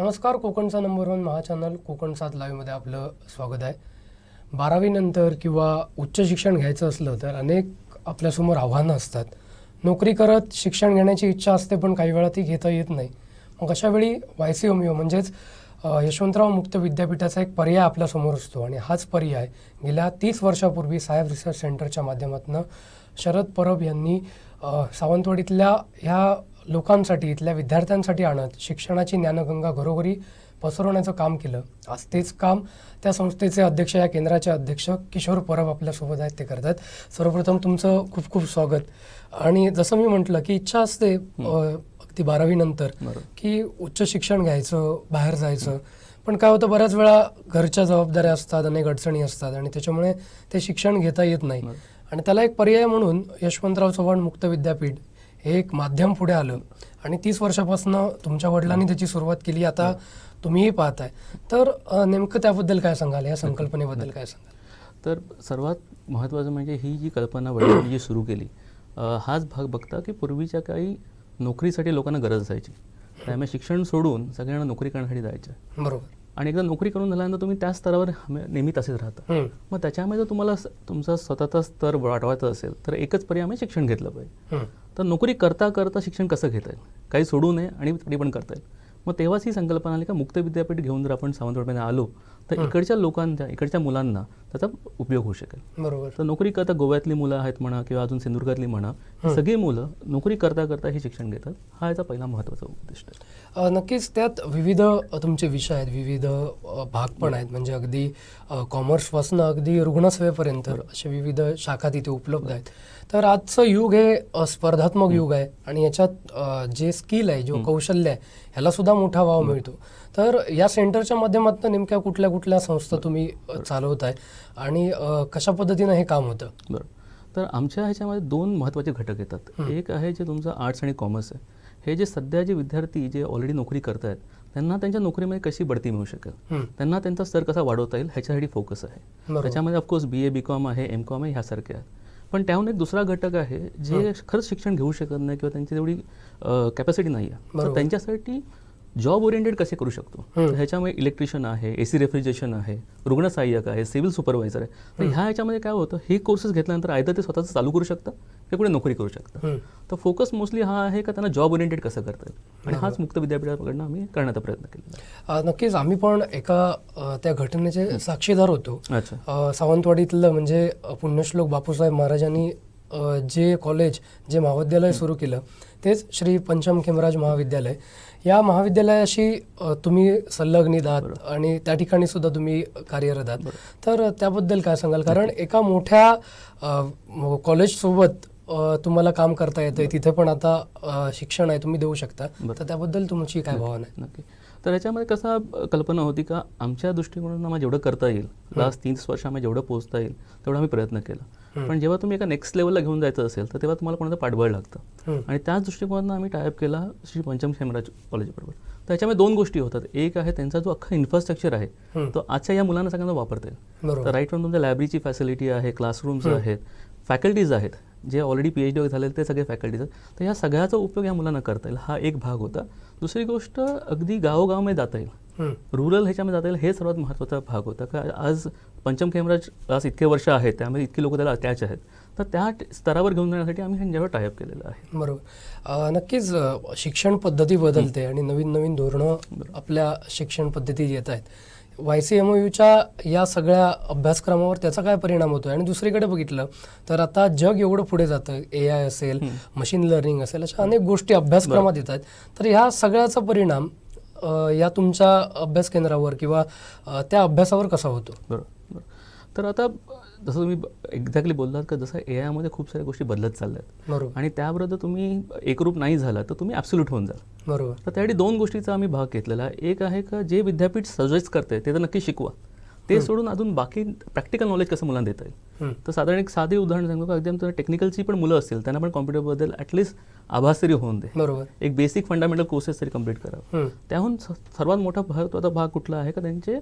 नमस्कार, कोकणचा नंबर 1 महाचॅनल कोकण 7 लाईव्हमध्ये आपलं स्वागत आहे. 12वी नंतर किंवा उच्च शिक्षण घ्यायचं असलं तर अनेक आपल्यासमोर आव्हानं असतात. नोकरी करत शिक्षण घेण्याची इच्छा असते, पण काही वेळा ती घेता येत नाही. मग अशावेळी YC होमिओ म्हणजेच यशवंतराव मुक्त विद्यापीठाचा एक पर्याय आपल्यासमोर असतो आणि हाच पर्याय गेल्या 30 वर्षापूर्वी साहेब रिसर्च सेंटरच्या माध्यमातून शरद परब यांनी सावंतवाडीतल्या ह्या लोकांसाठी, इथल्या विद्यार्थ्यांसाठी आणत शिक्षणाची ज्ञानगंगा घरोघरी पसरवण्याचं काम केलं. आज तेच काम त्या संस्थेचे अध्यक्ष, या केंद्राचे अध्यक्ष किशोर परब आपल्यासोबत आहेत, ते करतात. सर्वप्रथम तुमचं खूप खूप स्वागत. आणि जसं मी म्हटलं की इच्छा असते अगदी 12वी नंतर की उच्च शिक्षण घ्यायचं, बाहेर जायचं, पण काय होतं बऱ्याच वेळा घरच्या जबाबदाऱ्या असतात, अनेक अडचणी असतात आणि त्याच्यामुळे ते शिक्षण घेता येत नाही. आणि त्याला एक पर्याय म्हणून यशवंतराव चव्हाण मुक्त विद्यापीठ हे एक माध्यम पुढे आलं आणि 30 वर्षापासून तुमच्या वडिलांनी त्याची सुरुवात केली. आता तुम्हीही पाहताय, तर नेमकं त्याबद्दल काय सांगाल, या संकल्पनेबद्दल काय सांगाल? तर सर्वात महत्त्वाचं म्हणजे ही जी कल्पना वडिलांनी जी सुरू केली, हाच भाग बघता की पूर्वीच्या काही नोकरीसाठी लोकांना गरज असायची, त्यामुळे शिक्षण सोडून सगळ्यांना नोकरी करण्यासाठी जायचं. बरोबर. आणि एकदा नोकरी करून झाल्यानंतर तुम्ही त्या स्तरावर नेहमी तसेच राहता. मग त्याच्यामध्ये जर तुम्हाला तुमचा स्वतःचा स्तर वाढवायचा असेल तर एकच पर्याय म्हणजे शिक्षण घेतलं पाहिजे. तर नोकरी करता करता शिक्षण कसं घेता येईल, काही सोडू नये आणि तरी पण करता येईल. मग तेव्हाच ही संकल्पना आली का मुक्त विद्यापीठ घेऊन जर आपण सावंतवाडीमध्ये आलो तर इकडच्या लोकांच्या, इकडच्या मुलांना त्याचा उपयोग होऊ शकेल. बरोबर. तर नोकरी करता गोव्यातली मुलं आहेत म्हणा किंवा अजून सिंधुदुर्गातली म्हणा, सगळी मुलं नोकरी करता करता हे शिक्षण घेतात. हा याचा पहिला महत्त्वाचा उद्दिष्ट आहे. नक्कीच त्यात विविध तुमचे विषय आहेत, विविध भाग पण आहेत. म्हणजे अगदी कॉमर्सपासून अगदी रुग्णसेवेपर्यंत असे विविध शाखा तिथे उपलब्ध आहेत. तर आजचं युग हे स्पर्धात्मक युग आहे आणि याच्यात जे स्किल आहे, जो कौशल्य आहे, ह्याला सुद्धा मोठा वाव मिळतो. तर या सेंटरच्या माध्यमातून नेमक्या कुठल्या कुठल्या संस्था तुम्ही चालवताय आणि कशा पद्धतीनं हे काम होतं? बरं. तर आमच्या ह्याच्यामध्ये 2 महत्त्वाचे घटक येतात. एक आहे जे तुमचं आर्ट्स आणि कॉमर्स आहे. हे जे सध्या जे विद्यार्थी जे ऑलरेडी नोकरी करत आहेत त्यांना त्यांच्या नोकरीमध्ये कशी बढती मिळू शकेल, त्यांना त्यांचा स्तर कसा वाढवता येईल ह्याच्यासाठी फोकस आहे. त्याच्यामध्ये ऑफकोर्स BA BCom आहे, MCom आहे, ह्यासारखे आहेत. पण त्याहून एक दुसरा घटक आहे जे खरंच शिक्षण घेऊ शकत नाही किंवा त्यांची तेवढी कॅपॅसिटी नाही आहे, तर त्यांच्यासाठी जॉब ओरिएंटेड कसे करू शकतो. ह्याच्यामध्ये इलेक्ट्रिशियन आहे, AC रेफ्रिजरेशन आहे, रुग्णसहाय्यक आहे, सिव्हिल सुपरवायझर आहे. तर ह्याच्यामध्ये काय होतं, हे कोर्सेस घेतल्यानंतर आयदर ते स्वतःचं चालू करू शकतं किंवा कुठे नोकरी करू शकतं. तर फोकस मोस्टली हा आहे का त्यांना जॉब ओरिएंटेड कसं करता येईल, आणि हाच मुक्त विद्यापीठाकडनं आम्ही करण्याचा प्रयत्न केला. नक्कीच. आम्ही पण एका त्या घटनेचे साक्षीदार होतो. सावंतवाडीतलं म्हणजे पुण्यश्लोक बापूसाहेब महाराजांनी जे कॉलेज, जे महाविद्यालय सुरू केलं तेच श्री पंचम खेमराज महाविद्यालय. या महाविद्यालयाशी तुम्ही संलग्नित आहात आणि त्या ठिकाणी सुद्धा तुम्ही कार्यरत आहात. तर त्याबद्दल काय सांगाल? कारण एका मोठ्या कॉलेजसोबत तुम्हाला काम करता येतं, तिथे पण आता शिक्षण आहे, तुम्ही देऊ शकता. तर त्याबद्दल तुमची काय भावना आहे? नक्की. तर याच्यामध्ये कसा कल्पना होती का आमच्या दृष्टिकोनातून आम्हाला जेवढं करता येईल, लास्ट 30 वर्षामध्ये जेवढं पोहोचता येईल तेवढा आम्ही प्रयत्न केला. पण जेव्हा तुम्ही एका नेक्स्ट लेवलला घेऊन जायचं असेल तर तेव्हा तुम्हाला कोणाचं पाठबळ लागतं, आणि त्याच दृष्टिकोनातून आम्ही टायअप केला श्री पंचम खेमराज कॉलेजबरोबर. तर याच्यामध्ये 2 गोष्टी होतात. एक आहे त्यांचा जो अख्खा इन्फ्रास्ट्रक्चर आहे तो आजच्या या मुलांना सगळ्यांना वापरता येईल. तर राईट फ्रॉम तुमच्या लायब्ररीची फॅसिलिटी आहे, क्लासरूम्स आहेत, फॅकल्टीज आहेत, जे ऑलरेडी PhD झालेले ते सगळे फॅकल्टीज आहेत. तर या सगळ्याचा उपयोग या मुलांना करता येईल, हा एक भाग होता. दुसरी गोष्ट, अगदी गावोगावमध्ये जाता येईल, रुरल ह्याच्यामध्ये जाता येईल, हे सर्वात महत्त्वाचा भाग होता. का आज पंचम खेमराज आज इतके वर्ष आहेत, त्यामध्ये इतके लोक त्याला अटॅच आहेत, तर त्या स्तरावर घेऊन जाण्यासाठी आम्ही ह्यांच्यावर टायअप केलेलं आहे. बरोबर. नक्कीच शिक्षण पद्धती बदलते आणि नवीन नवीन धोरणं आपल्या शिक्षण पद्धतीत येत आहेत. YC MOUच्या या सगळ्या अभ्यासक्रमावर त्याचा काय परिणाम होतो? आणि दुसरीकडे बघितलं तर आता जग एवढं पुढे जातं, AI असेल, मशीन लर्निंग असेल, अशा अनेक गोष्टी अभ्यासक्रमात येत आहेत. तर ह्या सगळ्याचा परिणाम या तुमच्या अभ्यास केंद्रावर किंवा त्या अभ्यासावर कसा होतो? बरोबर. तर आता जसं तुम्ही एक्झॅक्टली बोललात का, जसं AI मध्ये खूप साऱ्या गोष्टी बदलत चालल्या आहेत. बरोबर. आणि त्याबरोबर तुम्ही एकरूप नाही झाला तर तुम्ही ॲब्सोल्यूट होऊन जाल. बरोबर. तर त्यासाठी 2 गोष्टीचा आम्ही भाग घेतलेला आहे. एक आहे का जे विद्यापीठ सजेस्ट करते ते तर नक्की शिकवा, ते सोडून अजून बाकी प्रॅक्टिकल नॉलेज कसं मुलांना देता येईल. तर साधारण एक साधे उदाहरण सांगतो का, अगदी टेक्निकलची पण मुलं असतील त्यांना पण कॉम्प्युटरबद्दल ॲटलिस्ट आभास तरी होऊन दे. बरोबर. एक बेसिक फंडामेंटल कोर्सेस तरी कम्प्लीट करा. त्याहून सर्वात मोठा भाग कुठला आहे का, त्यांचे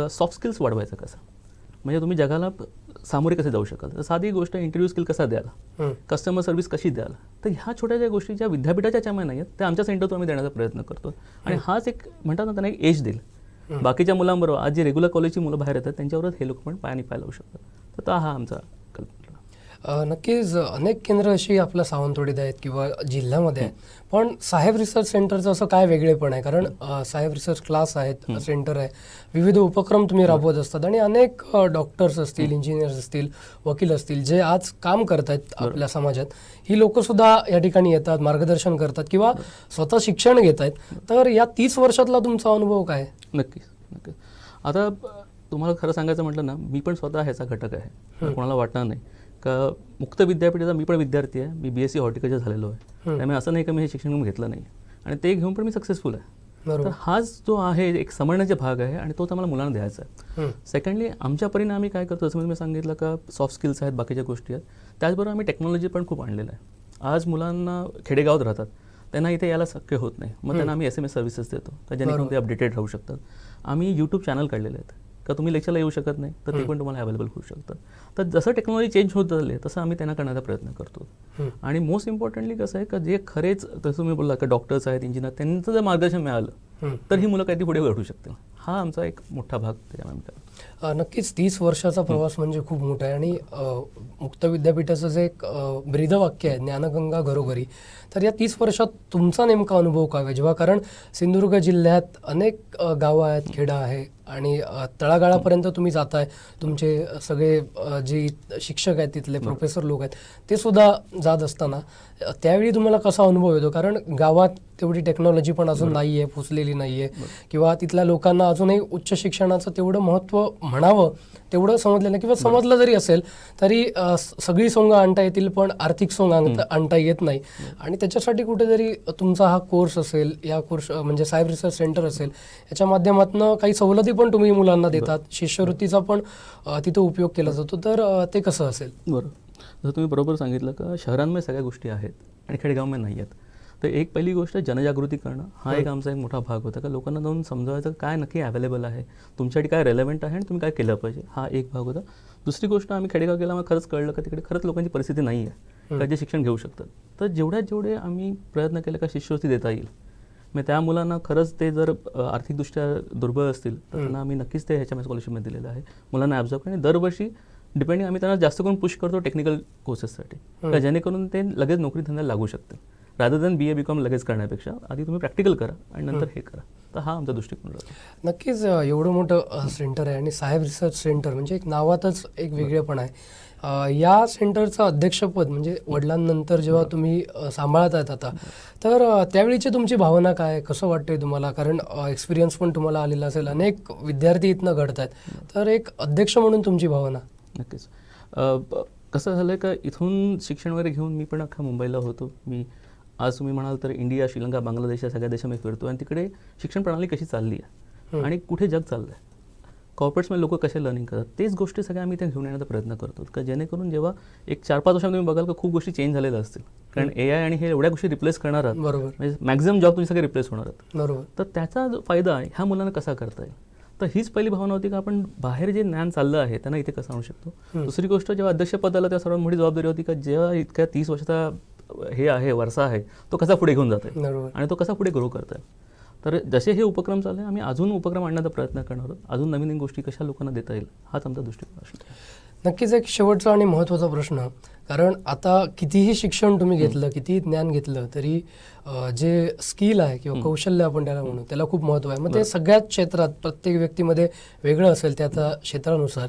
सॉफ्ट स्किल्स वाढवायचा कसा. म्हणजे तुम्ही जगाला सामोरे कसे जाऊ शकाल. तर साधी गोष्ट इंटरव्ह्यू स्किल कसा द्याल, कस्टमर सर्व्हिस कशी द्याल, तर ह्या छोट्या ज्या गोष्टी ज्या विद्यापीठाच्या याच्यामध्ये नाही आहेत त्या आमच्या सेंटरतून आम्ही देण्याचा प्रयत्न करतो. आणि हाच एक म्हणतात ना, त्यांना एक एज देईल. बाकीच्या मुलांबरोबर आज जे रेग्युलर कॉलेजची मुलं बाहेर येतात त्यांच्यावरच हे लोक पण पायाने पाय लावू शकतात. तर हा आमचा कल्पना. नक्कीच अनेक केंद्र अशी आपल्या सावंतवाडीत आहेत किंवा जिल्ह्यामध्ये आहेत, पण साहेब रिसर्च सेंटरचं असं काय वेगळेपण आहे? कारण साहेब रिसर्च क्लास आहेत, सेंटर आहे, विविध उपक्रम तुम्ही राबवत असतात आणि अनेक डॉक्टर्स असतील, इंजिनियर्स असतील, वकील असतील, जे आज काम करत आहेत आपल्या समाजात, ही लोकंसुद्धा या ठिकाणी येतात, मार्गदर्शन करतात किंवा स्वतः शिक्षण घेत आहेत. तर या 30 वर्षातला तुमचा अनुभव काय? नक्कीच. आता तुम्हाला खरं सांगायचं म्हटलं ना, मी पण स्वतः ह्याचा घटक आहे. कोणाला वाटणार नाही का मुक्त विद्यापीठाचा मी पण विद्यार्थी आहे. मी BSc हॉर्टिकल्चर झालेलो आहे. त्यामुळे असं नाही का मी हे शिक्षण घेतलं नाही आणि ते घेऊन पण मी सक्सेसफुल आहे. तर हाच जो आहे एक समजण्याचा भाग आहे आणि तोच आम्हाला मुलांना द्यायचा आहे. सेकंडली आमच्या परीने आम्ही काय करतो, जसं मी सांगितलं का सॉफ्ट स्किल्स आहेत, बाकीच्या गोष्टी आहेत, त्याचबरोबर आम्ही टेक्नॉलॉजी पण खूप आणलेलं आहे. आज मुलांना खेडेगावात राहतात, त्यांना इथे यायला शक्य होत नाही, मग त्यांना आम्ही SMS सर्व्हिसेस देतो का जेणेकरून ते अपडेटेड राहू शकतात. आम्ही YouTube चॅनल काढलेले आहेत का तुम्ही लेक्चरला येऊ शकत नाही तर ते पण तुम्हाला अवेलेबल होऊ शकतं. तर जसं टेक्नॉलॉजी चेंज होत झाली तसं आम्ही त्यांना करण्याचा प्रयत्न करतो. आणि मोस्ट इम्पॉर्टंटली कसं आहे का जे खरेच तसं तुम्ही बोलला का डॉक्टर्स आहेत, इंजिनियर, त्यांचं जर मार्गदर्शन मिळालं तर ही मुलं काहीतरी पुढे घडू शकतील. हा आमचा एक मोठा भाग त्याच्यामध्ये करतो. नक्कीच 30 वर्षाचा प्रवास म्हणजे खूप मोठा आहे आणि मुक्त विद्यापीठाचं जे एक ब्रीदवाक्य आहे, ज्ञानगंगा घरोघरी, तर या 30 वर्षात तुमचा नेमका अनुभव काय आहे? जेव्हा कारण सिंधुदुर्ग जिल्ह्यात अनेक गावं आहेत, खेडं आहे आणि तळागाळापर्यंत तुम्ही जाताय, तुमचे सगळे जे शिक्षक आहेत, तिथले प्रोफेसर लोक आहेत, ते सुद्धा जात असताना त्यावेळी तुम्हाला कसा अनुभव येतो? कारण गावात तेवढी टेक्नॉलॉजी पण अजून नाही आहे, पोचलेली नाही आहे किंवा तिथल्या लोकांना अजूनही उच्च शिक्षणाचं तेवढं महत्त्व म्हणावं तेवढं समजलं नाही किंवा समजलं जरी असेल तरी सगळी सोंग आणता येतील पण आर्थिक सोंग आणता येत नाही. आणि त्याच्यासाठी कुठेतरी तुमचा हा कोर्स असेल, या कोर्स म्हणजे साहेब रिसर्च सेंटर असेल, याच्या माध्यमातून काही सवलती पण तुम्ही मुलांना देतात, शिष्यवृत्तीचा पण तिथं उपयोग केला जातो. तर ते कसं असेल? बरोबर, जसं तुम्ही बरोबर सांगितलं का शहरांमध्ये सगळ्या गोष्टी आहेत आणि खेडेगावांमध्ये नाही आहेत. तर एक पहिली गोष्ट जनजागृती करणं हा एक आमचा एक मोठा भाग होता का लोकांना जाऊन समजावायचं काय नक्की अवेलेबल आहे, तुमच्यासाठी काय रेलेव्हंट आहे आणि तुम्ही काय केलं पाहिजे, हा एक भाग होता. दुसरी गोष्ट आम्ही खेडेगाव गेल्यामुळे खरंच कळलं का तिकडे खरंच लोकांची परिस्थिती नाही आहे का जे शिक्षण घेऊ शकतात. तर जेवढे आम्ही प्रयत्न केले का शिष्यवृत्ती देता येईल, मग त्या मुलांना खरंच ते जर आर्थिकदृष्ट्या दुर्बळ असतील तर त्यांना आम्ही नक्कीच ते ह्याच्या स्कॉलरशिपमध्ये दिलेलं आहे. मुलांना ॲब्झॉर्ब आणि दरवर्षी डिपेंडिंग आम्ही त्यांना जास्त करून पुश करतो टेक्निकल कोर्सेससाठी का जेणेकरून ते लगेच नोकरी धंद्याला लागू शकते. रादर दॅन BA BCom लगेच करण्यापेक्षा आधी तुम्ही प्रॅक्टिकल करा आणि नंतर हे करा. तर हा आमचा दृष्टिकोन राहतो. नक्कीच एवढं मोठं सेंटर आहे आणि साहेब रिसर्च सेंटर म्हणजे एक नावातच एक वेगळेपण आहे. या सेंटरचं अध्यक्षपद म्हणजे वडिलांनंतर जेव्हा तुम्ही सांभाळत आहेत आता, तर त्यावेळीची तुमची भावना काय, कसं वाटतंय तुम्हाला? कारण एक्सपिरियन्स पण तुम्हाला आलेला असेल, अनेक विद्यार्थी इथनं घडत आहेत, तर एक अध्यक्ष म्हणून तुमची भावना? नक्कीच. कसं झालं का इथून शिक्षण वगैरे घेऊन मी पण अख्खा मुंबईला होतो. मी आज तुम्ही म्हणाल तर इंडिया, श्रीलंका, बांगलादेश या सगळ्या देशामध्ये फिरतो आणि तिकडे शिक्षण प्रणाली कशी चालली आहे आणि कुठे जग चाललं आहे, कॉर्पोरेट्समध्ये लोक कसे लर्निंग करतात, तेच गोष्टी सगळ्या आम्ही इथे घेऊन येण्याचा प्रयत्न करतो का जेणेकरून जेव्हा एक 4-5 वर्षात तुम्ही बघाल का खूप गोष्टी चेंज झालेल्या असतील. कारण AI आणि हे एवढ्या गोष्टी रिप्लेस करणार आहेत, बरोबर, म्हणजे मॅक्झिमम जॉब तुम्ही सगळे रिप्लेस होणार आहेत. बरोबर. तर त्याचा जो फायदा आहे ह्या मुलांना कसा करता येईल, तर हीच पहिली भावना होती का आपण बाहेर जे ज्ञान चाललं आहे त्यांना इथे कसं आणू शकतो. दुसरी गोष्ट जेव्हा अध्यक्षपदाला त्या सर्वात मोठी जबाबदारी होती का जेव्हा इतक्या 30 वर्षाचा हे आहे वारसा आहे तो कसा पुढे घेऊन जात आहे आणि तो कसा पुढे ग्रो करत आहे. तर जसे हे उपक्रम चालले आम्ही अजून उपक्रम आणण्याचा प्रयत्न करणार आहोत, अजून नवीन गोष्टी कशा लोकांना देता येईल हाच आमचा दृष्टिकोन असतो. नक्कीच एक शेवटचा आणि महत्त्वाचा प्रश्न, कारण आता कितीही शिक्षण तुम्ही घेतलं, कितीही ज्ञान घेतलं तरी जे स्किल आहे किंवा कौशल्य आपण त्याला म्हणू त्याला खूप महत्त्व आहे. मग ते सगळ्याच क्षेत्रात प्रत्येक व्यक्तीमध्ये वेगळं असेल त्या क्षेत्रानुसार.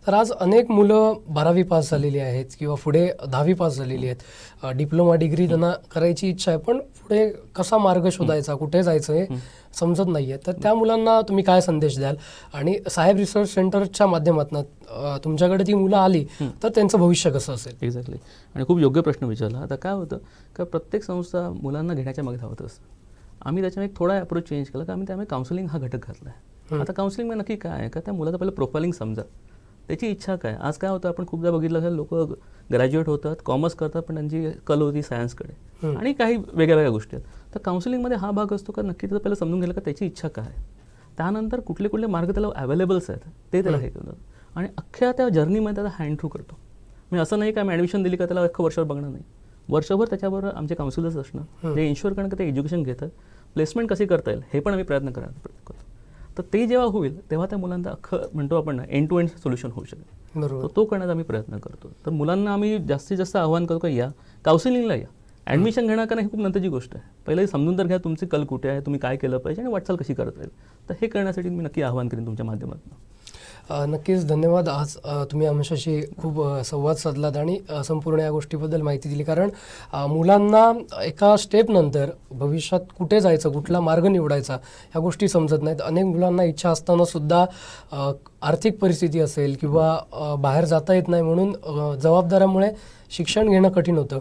तर आज अनेक मुलं 12वी पास झालेली आहेत किंवा पुढे 10वी पास झालेली आहेत, डिप्लोमा डिग्री त्यांना करायची इच्छा आहे, पण पुढे कसा मार्ग शोधायचा, कुठे जायचं हे समजत नाही आहे. तर त्या मुलांना तुम्ही काय संदेश द्याल? आणि साहेब रिसर्च सेंटरच्या माध्यमातून तुमच्याकडे ती मुलं आली तर त्यांचं भविष्य कसं असेल? एक्झॅक्टली, आणि खूप योग्य प्रश्न विचारला. आता काय होतं का प्रत्येक संस्था मुलांना घेण्याच्या मागे धावत असतं. आम्ही त्याच्यामध्ये थोडा अप्रोच चेंज केला का आम्ही त्यामुळे काउन्सिलिंग हा घटक घातला आहे. आता काउन्सिलिंगमध्ये नक्की काय आहे का त्या मुलाचं पहिलं प्रोफाइलिंग समजा, त्याची इच्छा काय. आज काय होतं आपण खूपदा बघितलं असेल लोक ग्रॅज्युएट होतात, कॉमर्स करतात, पण त्यांची कल होती सायन्सकडे आणि काही वेगळ्या गोष्टी आहेत. तर काउन्सिलिंगमध्ये हा भाग असतो का नक्की त्याचं पहिलं समजून घ्यायला का त्याची इच्छा काय, त्यानंतर कुठले मार्ग त्याला अवेलेबल्स आहेत ते त्याला हे करतात. आणि अख्ख्या त्या जर्नीमध्ये त्याला हँड थ्रू करतो. म्हणजे असं नाही की आम्ही ॲडमिशन दिली का त्याला अख्खं वर्षभर बघणार नाही. वर्षभर त्याच्याबरोबर आमचे काउन्सिलर्स असणं जे इन्शुअर करणं की ते एज्युकेशन घेतं, प्लेसमेंट कशी करता येईल हे पण आम्ही प्रयत्न करतो. तर ते जेव्हा होईल तेव्हा त्या मुलांना अख्खं म्हणतो आपण एंड टू एंड सोल्युशन होऊ शकेल. बरोबर. तर तो करण्याचा आम्ही प्रयत्न करतो. तर मुलांना आम्ही जास्तीत जास्त आव्हान करतो का या काउन्सिलिंगला या. ॲडमिशन घेणं कारण ही खूप नंतरची गोष्ट आहे. पहिलं समजून तर घ्या तुमची कल कुठे आहे, तुम्ही काय केलं पाहिजे आणि वाटचाल कशी करता येईल. तर हे करण्यासाठी मी नक्की आव्हान करेन तुमच्या माध्यमातून. नक्कीच धन्यवाद. आज तुम्ही आमच्याशी खूप संवाद साधलात आणि संपूर्ण या गोष्टीबद्दल माहिती दिली. कारण मुलांना एका स्टेपनंतर भविष्यात कुठे जायचं, कुठला मार्ग निवडायचा ह्या गोष्टी समजत नाहीत. अनेक मुलांना इच्छा असताना सुद्धा आर्थिक परिस्थिती असेल किंवा बाहेर जाता येत नाही म्हणून जबाबदाऱ्यामुळे शिक्षण घेणं कठीण होतं.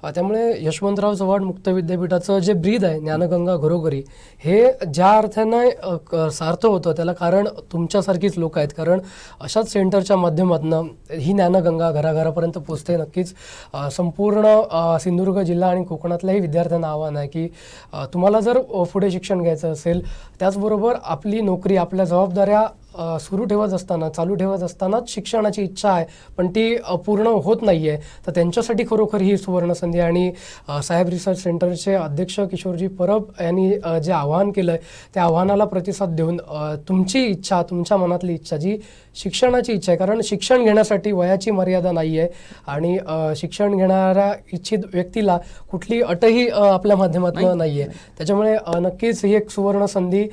त्यामुळे यशवंतराव चव्हाण मुक्त विद्यापीठाचं जे ब्रीद आहे ज्ञानगंगा घरोघरी, हे ज्या अर्थानं सार्थ होतं त्याला कारण तुमच्यासारखीच लोक आहेत. कारण अशाच सेंटरच्या माध्यमातून ही ज्ञानगंगा घराघरापर्यंत पोचते. नक्कीच संपूर्ण सिंधुदुर्ग जिल्हा आणि कोकणातल्याही विद्यार्थ्यांना आव्हान आहे की तुम्हाला जर पुढे शिक्षण घ्यायचं असेल, त्याचबरोबर आपली नोकरी, आपल्या जबाबदाऱ्या सुरू ठेवत असताना, चालू ठेवत असतानाच शिक्षणाची इच्छा आहे पण ती पूर्ण होत नाही आहे, तर त्यांच्यासाठी खरोखर ही सुवर्ण संधी. आणि साहेब रिसर्च सेंटरचे अध्यक्ष किशोरजी परब यांनी जे आवाहन केलं आहे त्या आव्हानाला प्रतिसाद देऊन तुमची इच्छा, तुमच्या मनातली इच्छा जी शिक्षणाची इच्छा आहे, कारण शिक्षण घेण्यासाठी वयाची मर्यादा नाही आहे आणि शिक्षण घेणाऱ्या इच्छित व्यक्तीला कुठली अटही आपल्या माध्यमातून नाही आहे. त्याच्यामुळे नक्कीच ही एक सुवर्ण संधी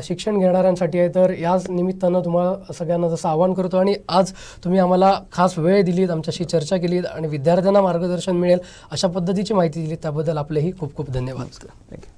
शिक्षण घेणाऱ्यांसाठी आहे. तर याच निमित्तानं तुम्हाला सगळ्यांना जसं आवाहन करतो आणि आज तुम्ही आम्हाला खास वेळ दिलीत, आमच्याशी चर्चा केलीत आणि विद्यार्थ्यांना मार्गदर्शन मिळेल अशा पद्धतीची माहिती दिली, त्याबद्दल आपलेही खूप खूप धन्यवाद. थँक्यू.